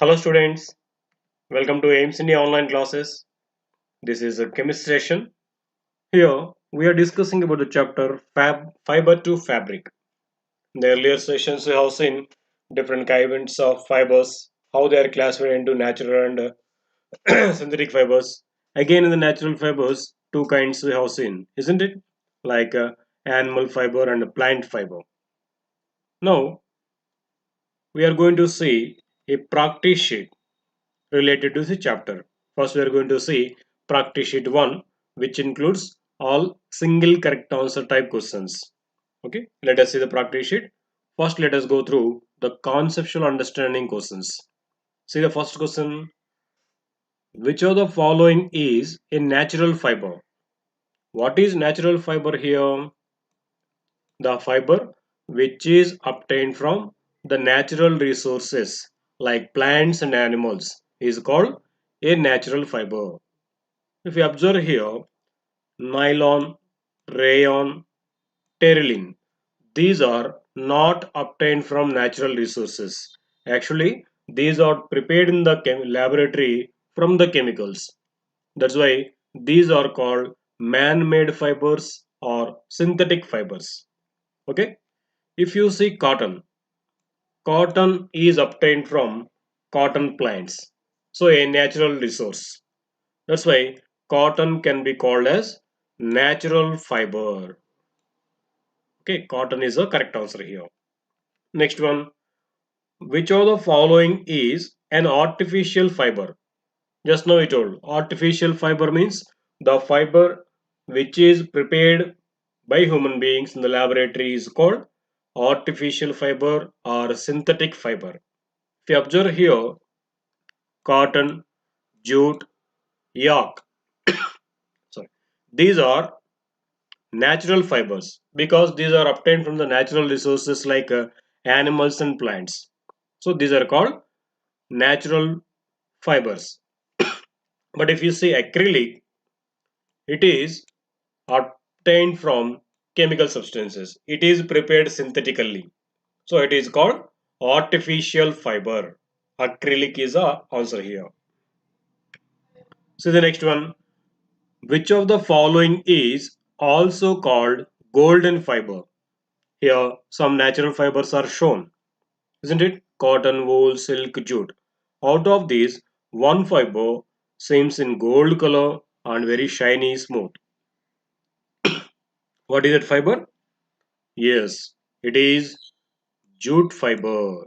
Hello students, welcome to aimstoday online classes. This is a chemistry session. Here we are discussing about the chapter fiber to fabric. In the earlier sessions we have seen different kinds of fibers, how they are classified into natural and synthetic fibers. Again in the natural fibers, two kinds we have seen, isn't it? Like animal fiber and plant fiber. Now we are going to see a practice sheet related to the chapter. First, we are going to see practice sheet 1, which includes all single correct answer type questions. Okay, let us see the practice sheet. First, let us go through the conceptual understanding questions. See the first question. Which of the following is a natural fiber? What is natural fiber here? The fiber which is obtained from the natural resources like plants and animals is called a natural fiber. If you observe here, nylon, rayon, terylene, these are not obtained from natural resources. Actually, these are prepared in the laboratory from the chemicals. That's why these are called man-made fibers or synthetic fibers. Okay? If you see cotton, cotton is obtained from cotton plants. So a natural resource. That's why cotton can be called as natural fiber. Okay, cotton is the correct answer here. Next one, which of the following is an artificial fiber? Just now we told artificial fiber means the fiber which is prepared by human beings in the laboratory is called artificial fiber or synthetic fiber. If you observe here, cotton, jute, yak, sorry, these are natural fibers because these are obtained from the natural resources like animals and plants. So these are called natural fibers. But if you see acrylic, it is obtained from chemical substances. It is prepared synthetically. So it is called artificial fiber. Acrylic is the answer here. So the next one, which of the following is also called golden fiber? Here some natural fibers are shown, isn't it? Cotton, wool, silk, jute. Out of these, one fiber seems in gold color and very shiny, smooth. What is that fiber? Yes, it is jute fiber.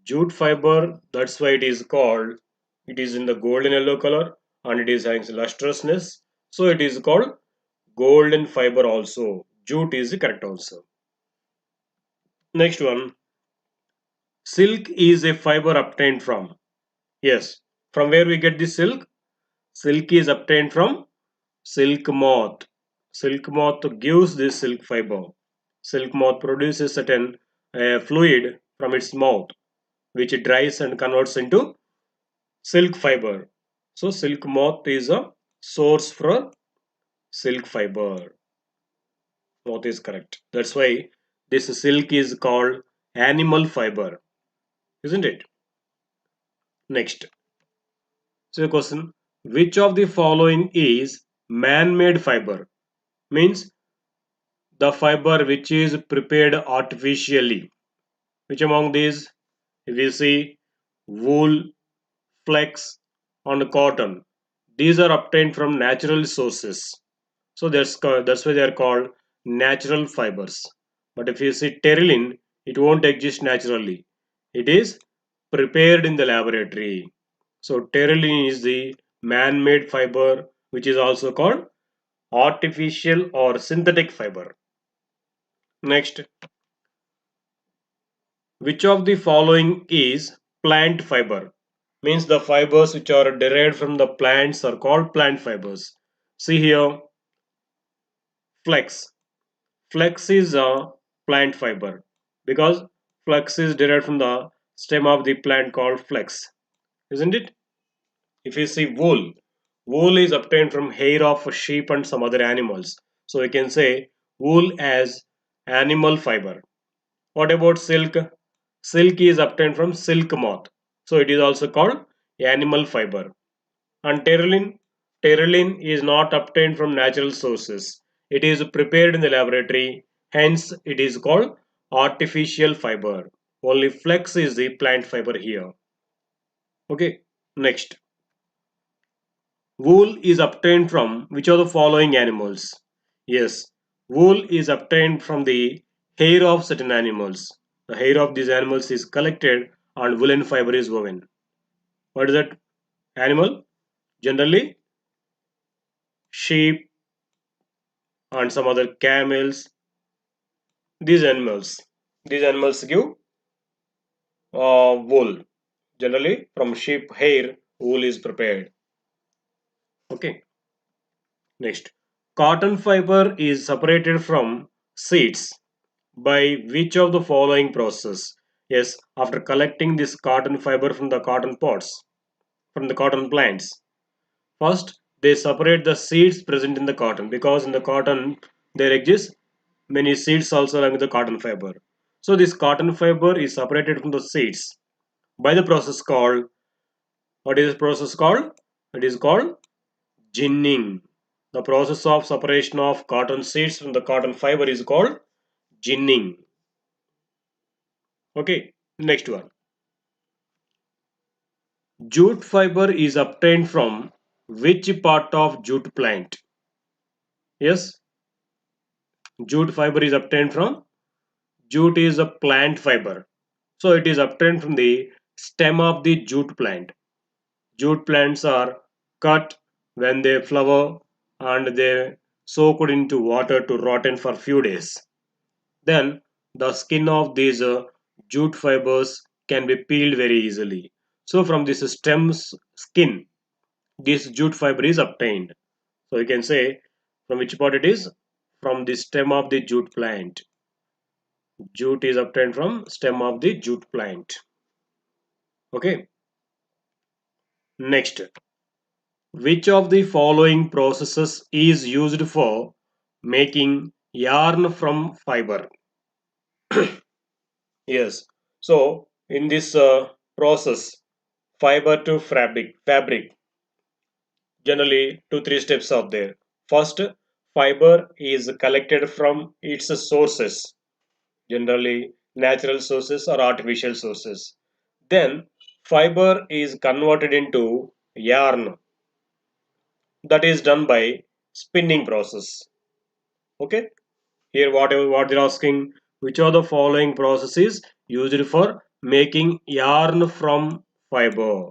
Jute fiber, that's why it is called. It is in the golden yellow color and it is having lustrousness. So it is called golden fiber also. Jute is the correct answer. Next one, silk is a fiber obtained from. Yes, from where we get the silk? Silk is obtained from silk moth. Silk moth gives this silk fiber. Silk moth produces certain fluid from its mouth, which it dries and converts into silk fiber. So silk moth is a source for silk fiber. Moth is correct. That's why this silk is called animal fiber, isn't it? Next. So the question, which of the following is man-made fiber? Means the fiber which is prepared artificially. Which among these? If we see wool, flax, and cotton, these are obtained from natural sources. So that's why they are called natural fibers. But if you see terylene, it won't exist naturally. It is prepared in the laboratory. So terylene is the man-made fiber, which is also called artificial or synthetic fiber. Next, which of the following is plant fiber? Means the fibers which are derived from the plants are called plant fibers. See here, flax. Flax is a plant fiber because flax is derived from the stem of the plant called flax, isn't it? If you see wool, wool is obtained from hair of sheep and some other animals. So we can say wool as animal fiber. What about silk? Silk is obtained from silk moth. So it is also called animal fiber. And terylene is not obtained from natural sources. It is prepared in the laboratory. Hence, it is called artificial fiber. Only flex is the plant fiber here. Okay, next. Wool is obtained from which of the following animals? Yes, wool is obtained from the hair of certain animals. The hair of these animals is collected and woolen fiber is woven. What is that animal? Generally, sheep and some other camels. These animals. These animals give wool. Generally, from sheep hair, wool is prepared. Okay. Next, cotton fiber is separated from seeds by which of the following process? Yes, after collecting this cotton fiber from the cotton pods, from the cotton plants. First, they separate the seeds present in the cotton because in the cotton there exist many seeds also along with the cotton fiber. So this cotton fiber is separated from the seeds by the process called, what is the process called? It is called ginning. The process of separation of cotton seeds from the cotton fiber is called ginning. Okay, next one. Jute fiber is obtained from which part of jute plant? Yes, jute fiber is obtained from, jute is a plant fiber. So it is obtained from the stem of the jute plant. Jute plants are cut when they flower and they soaked into water to rotten for few days. Then the skin of these jute fibers can be peeled very easily. So from this stem skin, this jute fiber is obtained. So you can say from which part it is? From the stem of the jute plant. Jute is obtained from stem of the jute plant. Okay. Next, which of the following processes is used for making yarn from fiber? Yes. So in this process, fiber to fabric, generally 2 3 steps are there. First, fiber is collected from its sources, generally natural sources or artificial sources. Then fiber is converted into yarn, that is done by spinning process. Okay, here what they're asking, which are the following processes used for making yarn from fiber?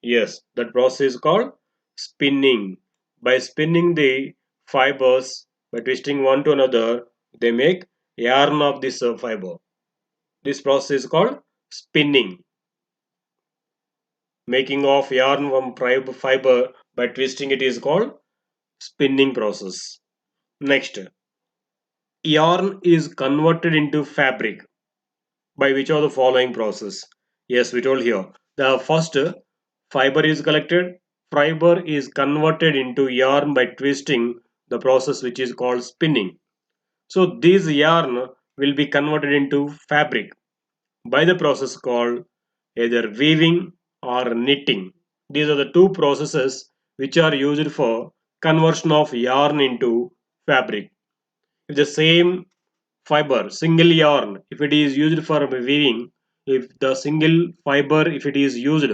Yes, that process is called spinning. By spinning the fibers, by twisting one to another, they make yarn of this fiber. This process is called spinning. Making of yarn from fiber by twisting it is called spinning process. Next, yarn is converted into fabric by which of the following process? Yes, we told here. The first, fiber is collected, fiber is converted into yarn by twisting, the process which is called spinning. So this yarn will be converted into fabric by the process called either weaving or knitting. These are the two processes which are used for conversion of yarn into fabric. If the same fiber, single yarn, if it is used for weaving, if the single fiber, if it is used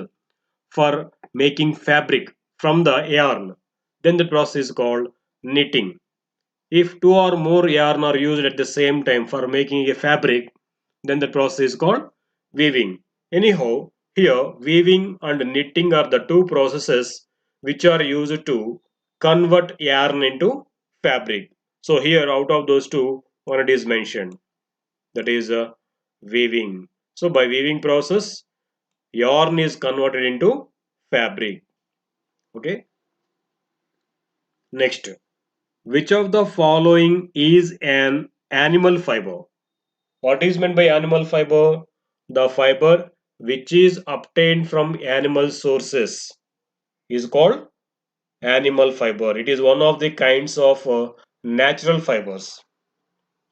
for making fabric from the yarn, then the process is called knitting. If two or more yarn are used at the same time for making a fabric, then the process is called weaving. Anyhow, here weaving and knitting are the two processes which are used to convert yarn into fabric. So here out of those two, one it is mentioned, that is weaving. So by weaving process, yarn is converted into fabric. Okay. Next, which of the following is an animal fiber? What is meant by animal fiber? The fiber which is obtained from animal sources is called animal fiber. It is one of the kinds of natural fibers.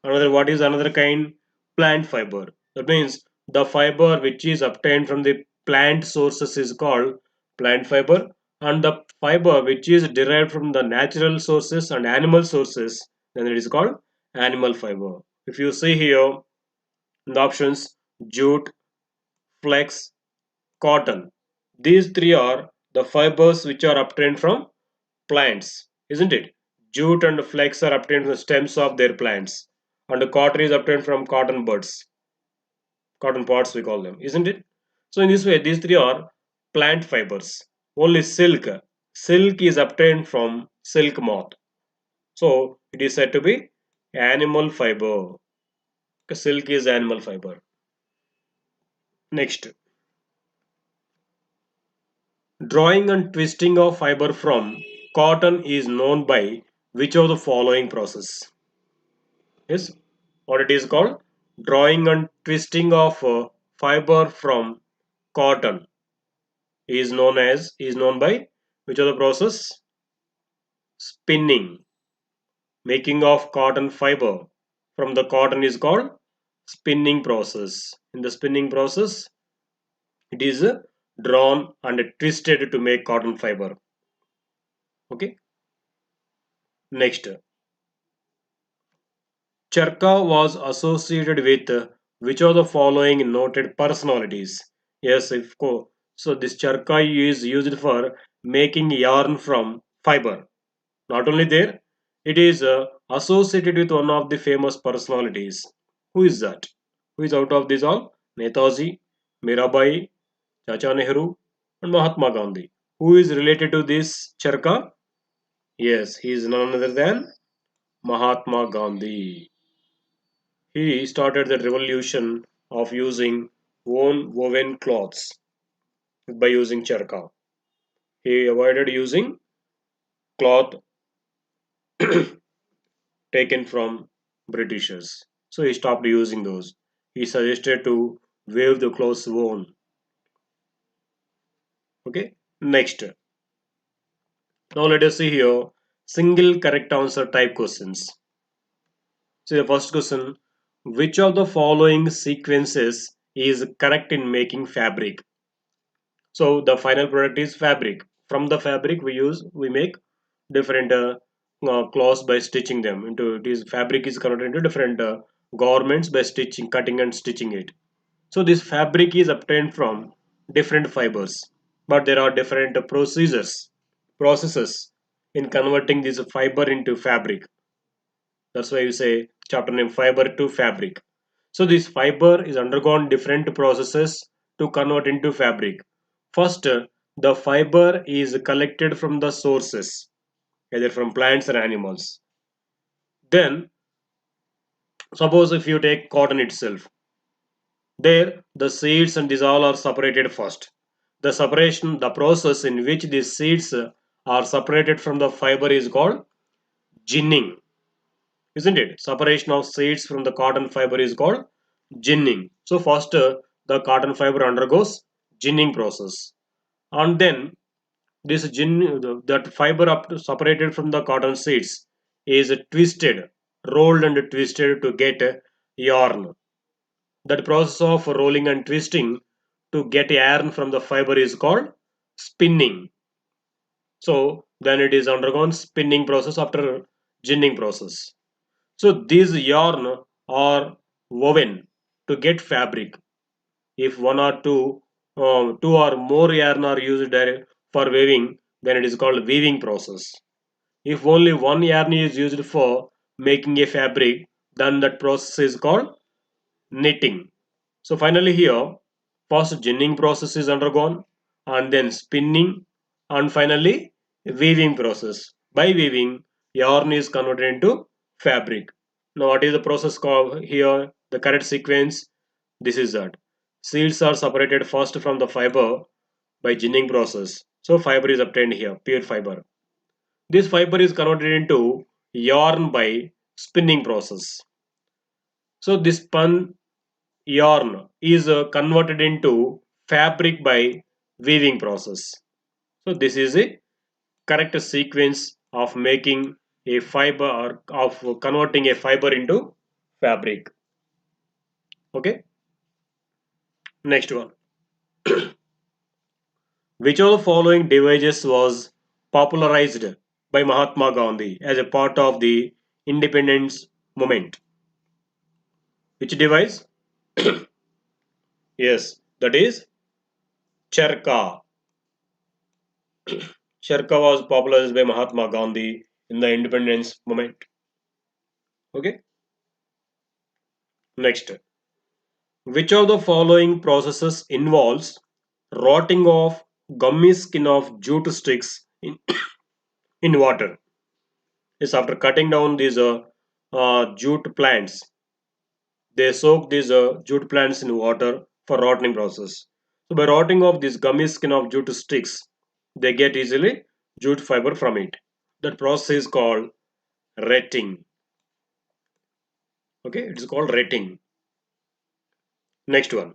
Another, what is another kind? Plant fiber. That means the fiber which is obtained from the plant sources is called plant fiber, and the fiber which is derived from the natural sources and animal sources, then it is called animal fiber. If you see here in the options, jute, flax, cotton, these three are the fibers which are obtained from plants, isn't it? Jute and flax are obtained from the stems of their plants, and the cotton is obtained from cotton buds, cotton pods we call them, isn't it? So in this way, these three are plant fibers. Only silk is obtained from silk moth. So it is said to be animal fiber. Silk is animal fiber. Next, drawing and twisting of fiber from cotton is known by which of the following process? Yes, what it is called? Drawing and twisting of fiber from cotton is known by which of the process? Spinning. Making of cotton fiber from the cotton is called spinning process. In the spinning process, it is drawn and twisted to make cotton fiber. Okay. Next, charka was associated with which of the following noted personalities? Yes, of course. So this charka is used for making yarn from fiber. Not only there, it is associated with one of the famous personalities. Who is that? Who is out of these all? Netaji, Mirabai, Chacha Nehru, and Mahatma Gandhi. Who is related to this charka? Yes, he is none other than Mahatma Gandhi. He started the revolution of using own woven cloths by using charka. He avoided using cloth taken from Britishers. So he stopped using those. He suggested to weave the clothes woven. Okay. Next. Now let us see here single correct answer type questions. See the first question. Which of the following sequences is correct in making fabric? So the final product is fabric. From the fabric we make different cloths by stitching them into it is fabric is converted into different garments by stitching, cutting and stitching it. So this fabric is obtained from different fibers, but there are different processes in converting this fiber into fabric. That's why you say chapter name fiber to fabric. So this fiber is undergone different processes to convert into fabric. First, the fiber is collected from the sources, either from plants or animals. Then, suppose if you take cotton itself, there the seeds and these all are separated first. The process in which these seeds are separated from the fiber is called ginning, isn't it? Separation of seeds from the cotton fiber is called ginning. So first the cotton fiber undergoes ginning process, and then this that fiber up to separated from the cotton seeds is twisted, rolled and twisted to get yarn. That process of rolling and twisting to get yarn from the fiber is called spinning. So then it is undergone spinning process after ginning process. So these yarn are woven to get fabric. If two or more yarn are used for weaving, then it is called weaving process. If only one yarn is used for making a fabric, then that process is called knitting. So finally here, first ginning process is undergone, and then spinning, and finally weaving process. By weaving, yarn is converted into fabric. Now what is the process called here? The correct sequence, this is that. Seeds are separated first from the fiber by ginning process. So fiber is obtained here, pure fiber. This fiber is converted into yarn by spinning process. So this spun yarn is converted into fabric by weaving process. So this is a correct sequence of making a fiber or of converting a fiber into fabric. Okay, next one. Which of the following devices was popularized by Mahatma Gandhi as a part of the independence movement? Which device? Yes, that is charka. Charka was popularized by Mahatma Gandhi in the independence movement. Okay. Next, which of the following processes involves rotting of gummy skin of jute sticks in water? Is after cutting down these jute plants, they soak these jute plants in water for rotting process. So by rotting of this gummy skin of jute sticks, they get easily jute fiber from it. That process is called retting. Okay, it is called retting. Next one.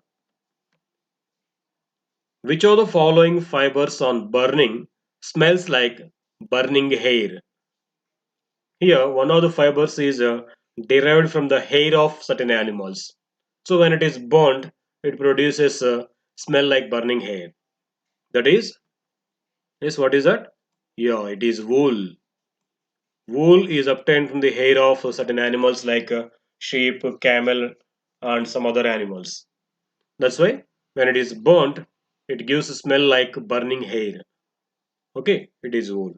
Which of the following fibers on burning smells like burning hair? Here, one of the fibers is derived from the hair of certain animals. So when it is burnt, it produces a smell like burning hair. That is, yes, what is that? Yeah, it is wool. Wool is obtained from the hair of certain animals like sheep, camel, and some other animals. That's why when it is burnt, it gives a smell like burning hair. Okay, it is wool.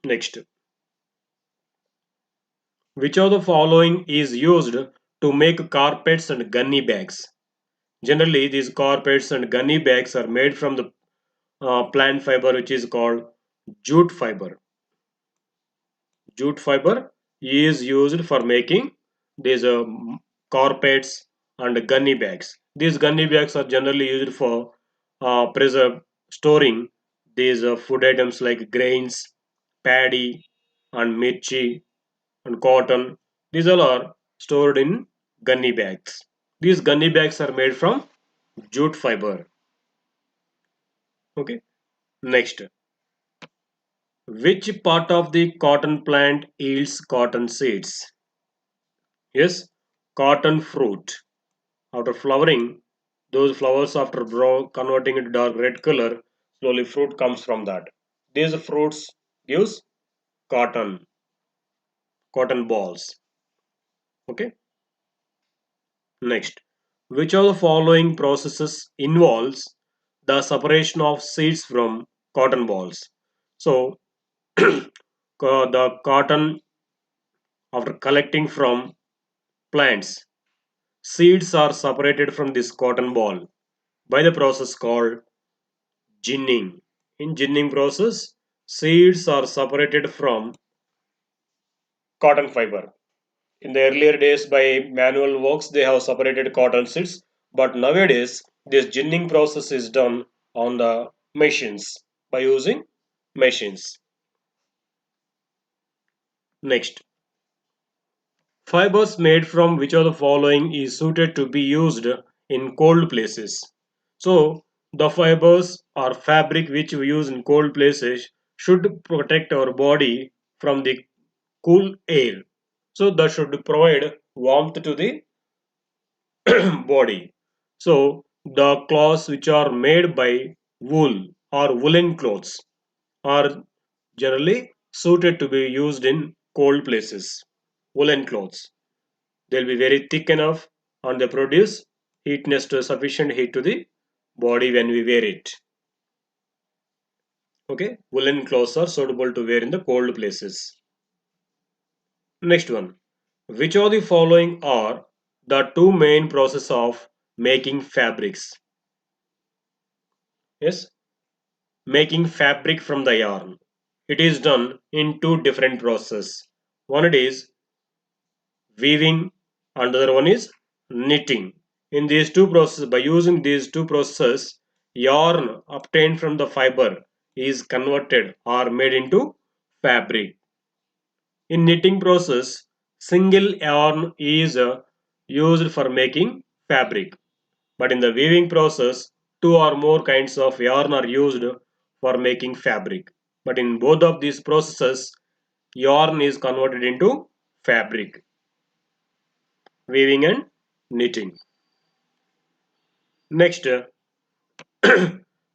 Next, which of the following is used to make carpets and gunny bags? Generally, these carpets and gunny bags are made from the plant fiber which is called jute fiber. Jute fiber is used for making these carpets and gunny bags. These gunny bags are generally used for preserve storing these food items like grains, paddy, and mirchi and cotton. These all are stored in gunny bags. These gunny bags are made from jute fiber. Okay. Next, which part of the cotton plant yields cotton seeds? Yes, cotton fruit. After flowering, those flowers after converting into dark red color, slowly fruit comes from that. These fruits gives cotton, cotton balls. Okay. Next, which of the following processes involves the separation of seeds from cotton balls? So, the cotton after collecting from plants, seeds are separated from this cotton ball by the process called ginning. In ginning process, seeds are separated from cotton fiber. In the earlier days, by manual works, they have separated cotton seeds, but nowadays, this ginning process is done on the machines by using machines. Next, fibers made from which of the following is suited to be used in cold places? So, the fibers or fabric which we use in cold places should protect our body from the cool air. So, that should provide warmth to the body. So, the cloths which are made by wool or woolen clothes are generally suited to be used in cold places. Woolen clothes. They'll be very thick enough and they produce heatness to sufficient heat to the body when we wear it. Okay, woolen clothes are suitable to wear in the cold places. Next one, which of the following are the two main process of making fabrics? Yes, making fabric from the yarn. It is done in two different processes. One it is weaving, another one is knitting. In these two processes, by using these two processes, yarn obtained from the fiber is converted or made into fabric. In knitting process, single yarn is used for making fabric. But in the weaving process, two or more kinds of yarn are used for making fabric. But in both of these processes, yarn is converted into fabric, weaving and knitting. Next,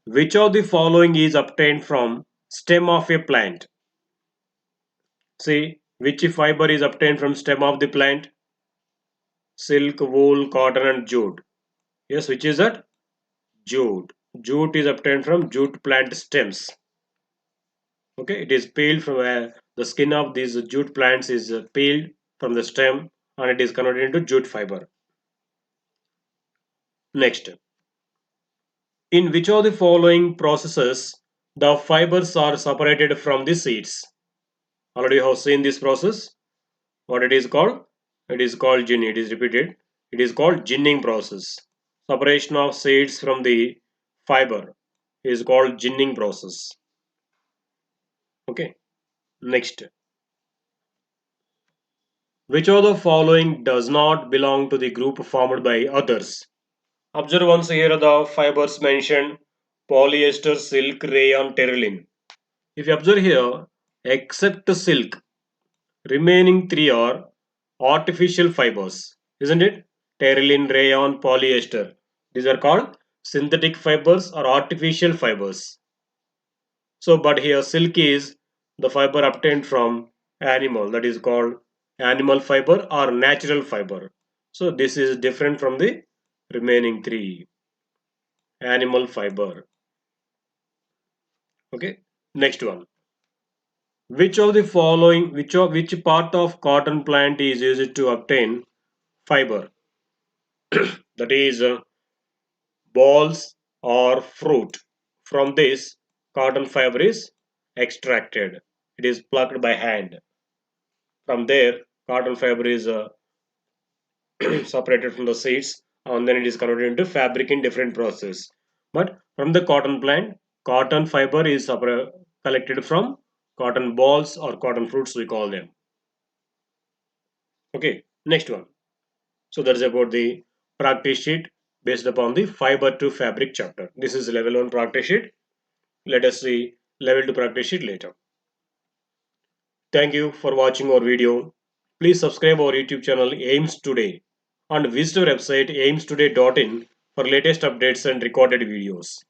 Which of the following is obtained from stem of a plant? See, which fiber is obtained from stem of the plant? Silk, wool, cotton and jute. Yes, which is that? Jute. Jute is obtained from jute plant stems. Okay, it is peeled from the skin of these jute plants is peeled from the stem and it is converted into jute fiber. Next, in which of the following processes the fibers are separated from the seeds? Already you have seen this process. What it is called? It is called ginning. It is repeated. It is called ginning process. Separation of seeds from the fiber is called ginning process. Okay. Next, which of the following does not belong to the group formed by others? Observe once here the fibers mentioned: polyester, silk, rayon, terylene. If you observe here, except silk, remaining three are artificial fibers, isn't it? Terylene, rayon, polyester. These are called synthetic fibers or artificial fibers. So, but here silk is the fiber obtained from animal, that is called animal fiber or natural fiber. So, this is different from the remaining three, animal fiber. Okay, next one. Which of the following, which part of cotton plant is used to obtain fiber? That is balls or fruit. From this, cotton fiber is extracted. It is plucked by hand. From there, cotton fiber is separated from the seeds and then it is converted into fabric in different process. But from the cotton plant, cotton fiber is collected from cotton balls or cotton fruits, we call them. Okay, next one. So that is about the practice sheet based upon the fiber to fabric chapter. This is level 1 practice sheet. Let us see level 2 practice sheet later. Thank you for watching our video. Please subscribe our YouTube channel Aims Today and visit our website aimstoday.in for latest updates and recorded videos.